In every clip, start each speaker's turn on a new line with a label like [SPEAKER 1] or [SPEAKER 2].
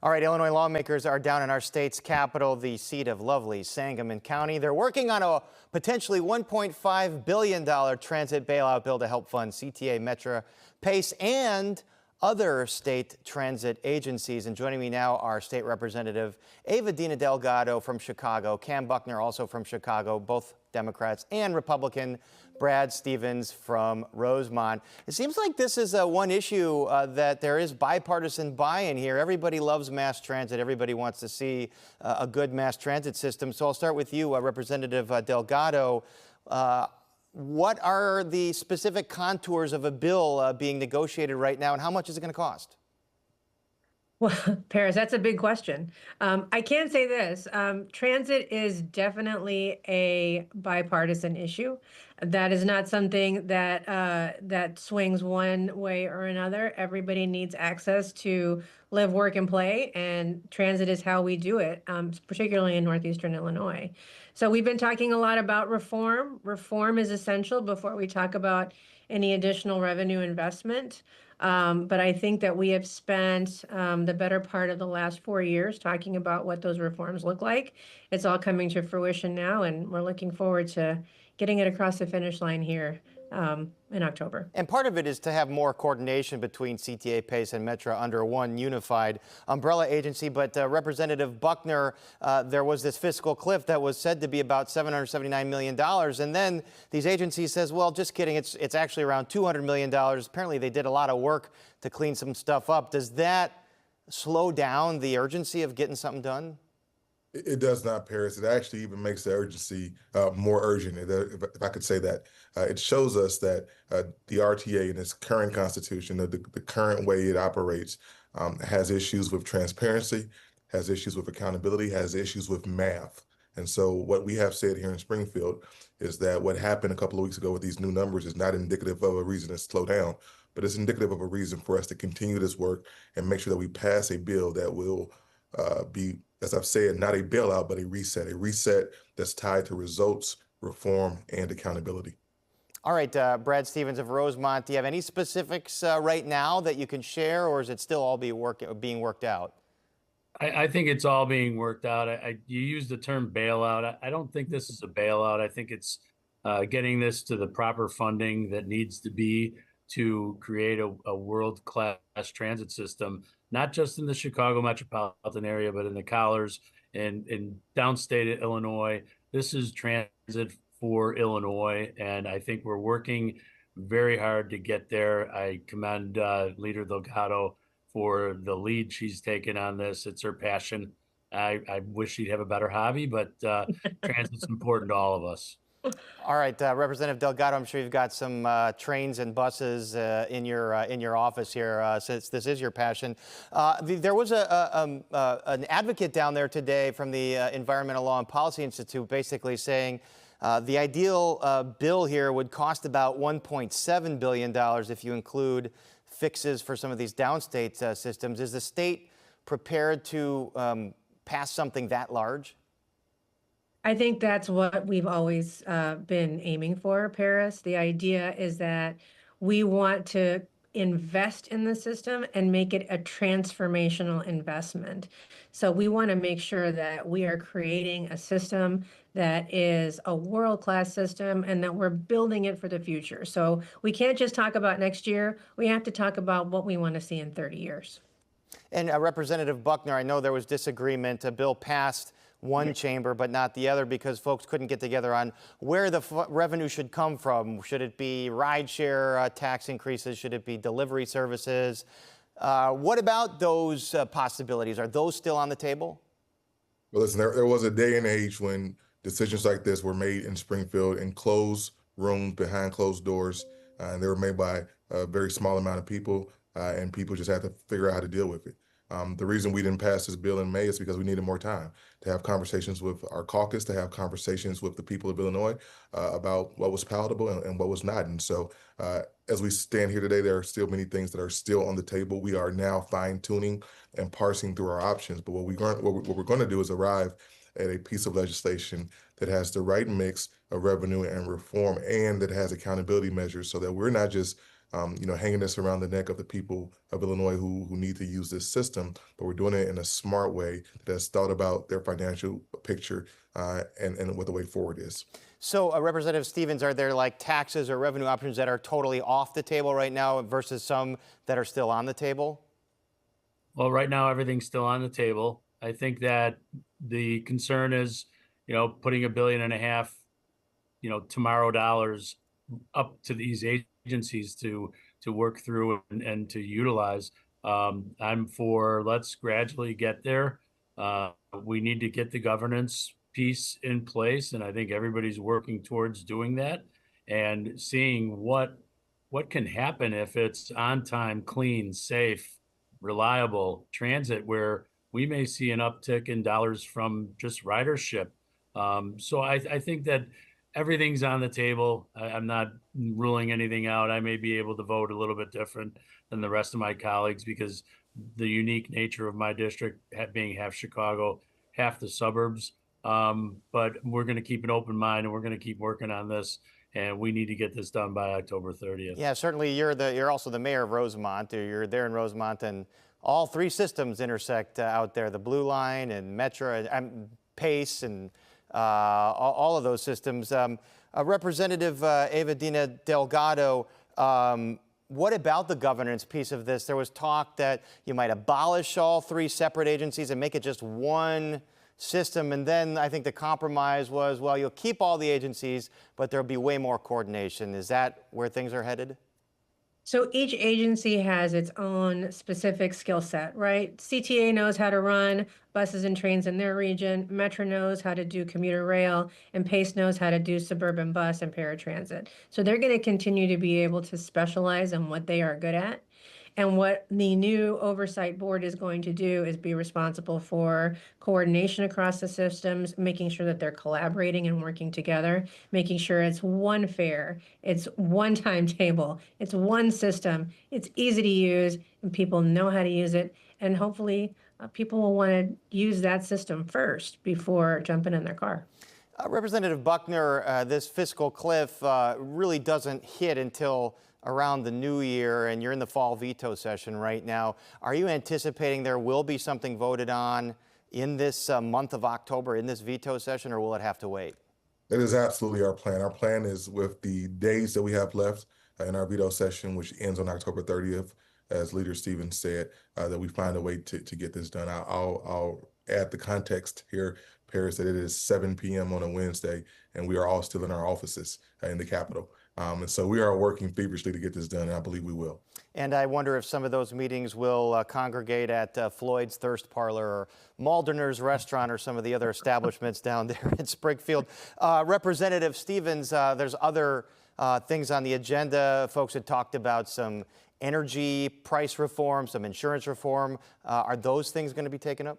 [SPEAKER 1] All right, Illinois lawmakers are down in our state's capital, the seat of lovely Sangamon County. They're working on a potentially $1.5 billion transit bailout bill to help fund CTA, Metra, PACE, and other state transit agencies. And joining me now are State Representative Ava Dina Delgado from Chicago, Cam Buckner, also from Chicago, both Democrats, and Republican Brad Stevens from Rosemont. It seems like this is one issue that there is bipartisan buy-in here. Everybody loves mass transit. Everybody wants to see a good mass transit system. So I'll start with you, Representative Delgado. What are the specific contours of a bill being negotiated right now, and how much is it going to cost?
[SPEAKER 2] Well, Paris, that's a big question. I can say this, transit is definitely a bipartisan issue. That is not something that that swings one way or another. Everybody needs access to live, work, and play, and transit is how we do it, particularly in Northeastern Illinois. So we've been talking a lot about reform. Reform is essential before we talk about any additional revenue investment. But I think that we have spent the better part of the last 4 years talking about what those reforms look like. It's all coming to fruition now, and we're looking forward to getting it across the finish line here in October.
[SPEAKER 1] And part of it is to have more coordination between CTA, PACE, and Metra under one unified umbrella agency. But Representative Buckner, there was this fiscal cliff that was said to be about $779 million. And then these agencies says, well, just kidding, it's actually around $200 million. Apparently, they did a lot of work to clean some stuff up. Does that slow down the urgency of getting something done?
[SPEAKER 3] It does not, Paris. It actually even makes the urgency more urgent, if I could say that. It shows us that the RTA in its current constitution, the current way it operates, has issues with transparency, has issues with accountability, has issues with math. And so what we have said here in Springfield is that what happened a couple of weeks ago with these new numbers is not indicative of a reason to slow down, but it's indicative of a reason for us to continue this work and make sure that we pass a bill that will be, as I've said, not a bailout, but a reset that's tied to results, reform, and accountability.
[SPEAKER 1] All right, Brad Stevens of Rosemont, do you have any specifics right now that you can share, or is it still all being worked out?
[SPEAKER 4] I think it's all being worked out. You used the term bailout. I don't think this is a bailout. I think it's getting this to the proper funding that needs to be to create a world-class transit system, not just in the Chicago metropolitan area, but in the collars and in downstate Illinois. This is transit for Illinois, and I think we're working very hard to get there. I commend Leader Delgado for the lead she's taken on this. It's her passion. I wish she'd have a better hobby, but transit's important to all of us.
[SPEAKER 1] All right, Representative Delgado, I'm sure you've got some trains and buses in your office here, since this is your passion. There was an advocate down there today from the Environmental Law and Policy Institute basically saying the ideal bill here would cost about $1.7 billion if you include fixes for some of these downstate systems. Is the state prepared to pass something that large?
[SPEAKER 2] I think that's what we've always been aiming for, Paris. The idea is that we want to invest in the system and make it a transformational investment. So we want to make sure that we are creating a system that is a world-class system and that we're building it for the future. So we can't just talk about next year. We have to talk about what we want to see in 30 years.
[SPEAKER 1] And Representative Buckner, I know there was disagreement. A bill passed one chamber but not the other because folks couldn't get together on where the revenue should come from. Should it be rideshare tax increases? Should it be delivery services? What about those possibilities? Are those still on the table?
[SPEAKER 3] Well, listen, there was a day and age when decisions like this were made in Springfield in closed rooms, behind closed doors, and they were made by a very small amount of people, and people just had to figure out how to deal with it. The reason we didn't pass this bill in May is because we needed more time to have conversations with our caucus, to have conversations with the people of Illinois about what was palatable and what was not. And so as we stand here today, there are still many things that are still on the table. We are now fine-tuning and parsing through our options. But what we're going to do is arrive at a piece of legislation that has the right mix of revenue and reform and that has accountability measures so that we're not just hanging this around the neck of the people of Illinois who need to use this system, but we're doing it in a smart way that's thought about their financial picture and what the way forward is.
[SPEAKER 1] So, Representative Stevens, are there like taxes or revenue options that are totally off the table right now versus some that are still on the table?
[SPEAKER 4] Well, right now, everything's still on the table. I think that the concern is, putting $1.5 billion, tomorrow dollars up to these agencies to work through and to utilize. I'm for let's gradually get there. We need to get the governance piece in place, and I think everybody's working towards doing that and seeing what can happen if it's on time, clean, safe, reliable transit, where we may see an uptick in dollars from just ridership. So I think that everything's on the table. I'm not ruling anything out. I may be able to vote a little bit different than the rest of my colleagues because the unique nature of my district being half Chicago, half the suburbs. But we're going to keep an open mind and we're going to keep working on this. And we need to get this done by October 30th.
[SPEAKER 1] Yeah, certainly you're also the mayor of Rosemont. You're there in Rosemont, and all three systems intersect out there, the Blue Line and Metro and Pace and all of those systems. Representative Eva Dina Delgado, what about the governance piece of this? There was talk that you might abolish all three separate agencies and make it just one system. And then I think the compromise was, well, you'll keep all the agencies, but there'll be way more coordination. Is that where things are headed?
[SPEAKER 2] So each agency has its own specific skill set, right? CTA knows how to run buses and trains in their region. Metro knows how to do commuter rail, and PACE knows how to do suburban bus and paratransit. So they're going to continue to be able to specialize in what they are good at. And what the new oversight board is going to do is be responsible for coordination across the systems, making sure that they're collaborating and working together, making sure it's one fare, it's one timetable, it's one system, it's easy to use, and people know how to use it. And hopefully people will want to use that system first before jumping in their car.
[SPEAKER 1] Representative Buckner, this fiscal cliff really doesn't hit until around the new year, and you're in the fall veto session right now. Are you anticipating there will be something voted on in this month of October, in this veto session, or will it have to wait?
[SPEAKER 3] That is absolutely our plan. Our plan is with the days that we have left in our veto session, which ends on October 30th, as Leader Stevens said, that we find a way to get this done. I'll add the context here, Paris, that it is 7 p.m. on a Wednesday, and we are all still in our offices in the Capitol. And so we are working feverishly to get this done, and I believe we will.
[SPEAKER 1] And I wonder if some of those meetings will congregate at Floyd's Thirst Parlor or Maldener's Restaurant or some of the other establishments down there in Springfield. Representative Stevens, there's other things on the agenda. Folks had talked about some energy price reform, some insurance reform. Are those things going to be taken up?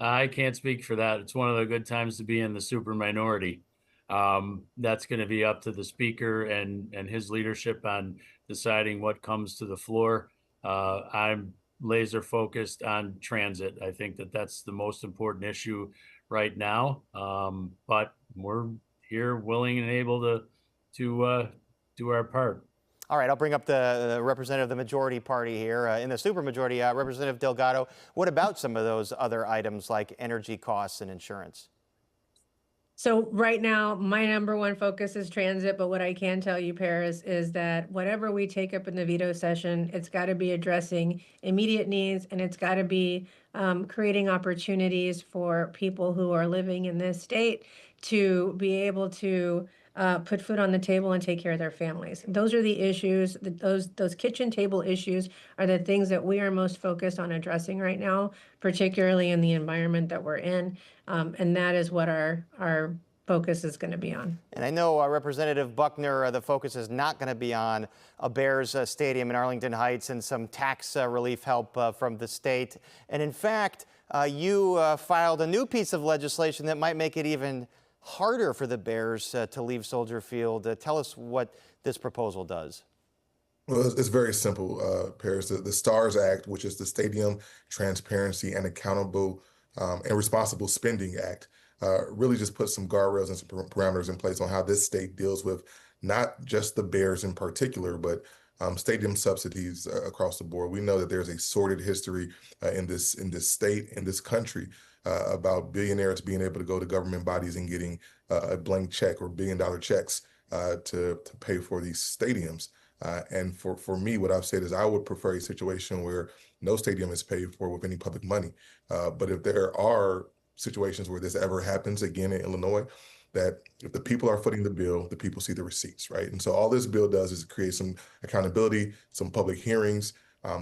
[SPEAKER 4] I can't speak for that. It's one of the good times to be in the super minority. That's going to be up to the speaker and his leadership on deciding what comes to the floor. I'm laser focused on transit. I think that that's the most important issue right now. But we're here willing and able to do our part.
[SPEAKER 1] All right, I'll bring up the representative of the majority party here. In the supermajority, Representative Delgado, what about some of those other items like energy costs and insurance?
[SPEAKER 2] So right now, my number one focus is transit, but what I can tell you, Paris, is that whatever we take up in the veto session, it's got to be addressing immediate needs, and it's got to be creating opportunities for people who are living in this state to be able to put food on the table and take care of their families. Those are the issues. Those kitchen table issues are the things that we are most focused on addressing right now, particularly in the environment that we're in. And that is what our focus is going to be on.
[SPEAKER 1] And I know Representative Buckner, the focus is not going to be on a Bears stadium in Arlington Heights and some tax relief help from the state. And in fact, you filed a new piece of legislation that might make it even harder for the Bears to leave Soldier Field. Tell us what this proposal does.
[SPEAKER 3] Well, it's very simple, Paris. The STARS Act, which is the Stadium Transparency and Accountable and Responsible Spending Act, really just puts some guardrails and some parameters in place on how this state deals with not just the Bears in particular, but stadium subsidies across the board. We know that there's a sordid history in this state, in this country, about billionaires being able to go to government bodies and getting a blank check or billion-dollar checks to pay for these stadiums. And for me, what I've said is I would prefer a situation where no stadium is paid for with any public money. But if there are situations where this ever happens again in Illinois, that if the people are footing the bill, the people see the receipts, right? And so all this bill does is create some accountability, some public hearings,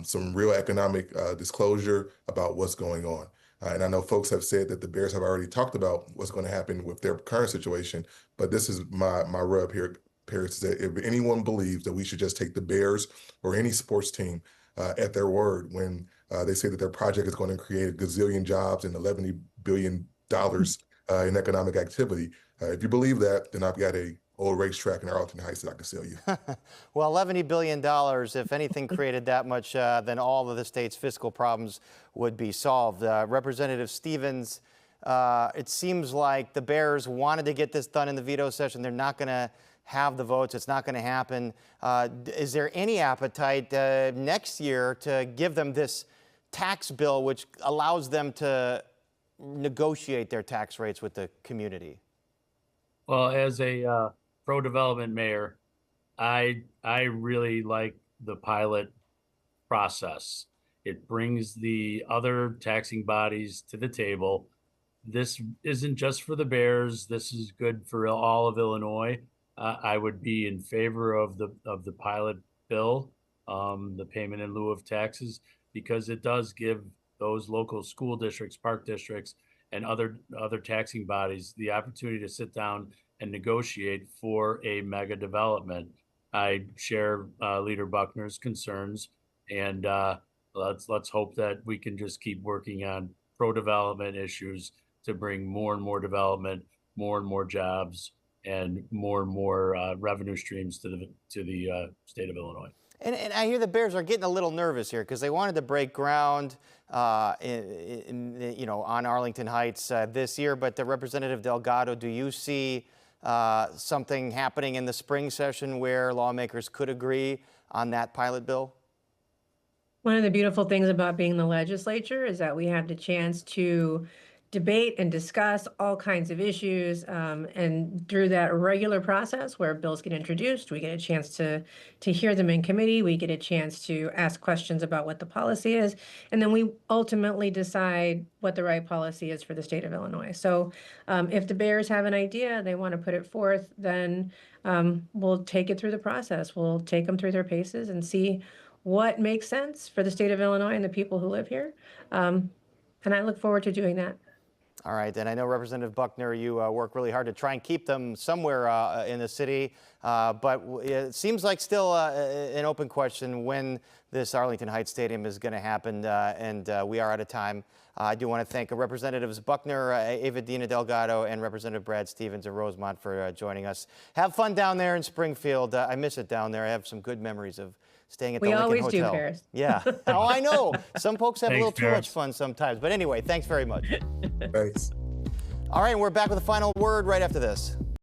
[SPEAKER 3] some real economic disclosure about what's going on. And I know folks have said that the Bears have already talked about what's going to happen with their current situation, but this is my rub here, Paris, is that if anyone believes that we should just take the Bears or any sports team at their word when they say that their project is going to create a gazillion jobs and $11 billion in economic activity, if you believe that, then I've got a old racetrack in Arlington Heights that I can sell you.
[SPEAKER 1] Well, $11 billion, if anything created that much, then all of the state's fiscal problems would be solved. Representative Stevens, it seems like the Bears wanted to get this done in the veto session. They're not going to have the votes. It's not going to happen. Is there any appetite next year to give them this tax bill, which allows them to negotiate their tax rates with the community?
[SPEAKER 4] Well, as a pro-development mayor, I really like the pilot process. It brings the other taxing bodies to the table. This isn't just for the Bears. This is good for all of Illinois. I would be in favor of the pilot bill, the payment in lieu of taxes, because it does give those local school districts, park districts, and other taxing bodies the opportunity to sit down and negotiate for a mega development. I share Leader Buckner's concerns, and let's hope that we can just keep working on pro-development issues to bring more and more development, more and more jobs, and more revenue streams to the state of Illinois.
[SPEAKER 1] And I hear the Bears are getting a little nervous here because they wanted to break ground, on Arlington Heights this year. But Representative Delgado, do you see something happening in the spring session where lawmakers could agree on that pilot bill?
[SPEAKER 2] One of the beautiful things about being in the legislature is that we have the chance to debate and discuss all kinds of issues. And through that regular process where bills get introduced, we get a chance to hear them in committee. We get a chance to ask questions about what the policy is. And then we ultimately decide what the right policy is for the state of Illinois. So if the Bears have an idea, they want to put it forth, then we'll take it through the process. We'll take them through their paces and see what makes sense for the state of Illinois and the people who live here. And I look forward to doing that.
[SPEAKER 1] All right, and I know Representative Buckner, you work really hard to try and keep them somewhere in the city, but it seems like still an open question when this Arlington Heights Stadium is going to happen, and we are out of time. I do want to thank Representatives Buckner, Ava Dina Delgado, and Representative Brad Stevens of Rosemont for joining us. Have fun down there in Springfield. I miss it down there. I have some good memories of staying at the Lincoln Hotel.
[SPEAKER 2] We always do, Paris.
[SPEAKER 1] Yeah. Oh, I know. Some folks have a little too
[SPEAKER 4] Paris.
[SPEAKER 1] much fun sometimes. But anyway, thanks very much.
[SPEAKER 3] Thanks.
[SPEAKER 1] All right, and we're back with a final word right after this.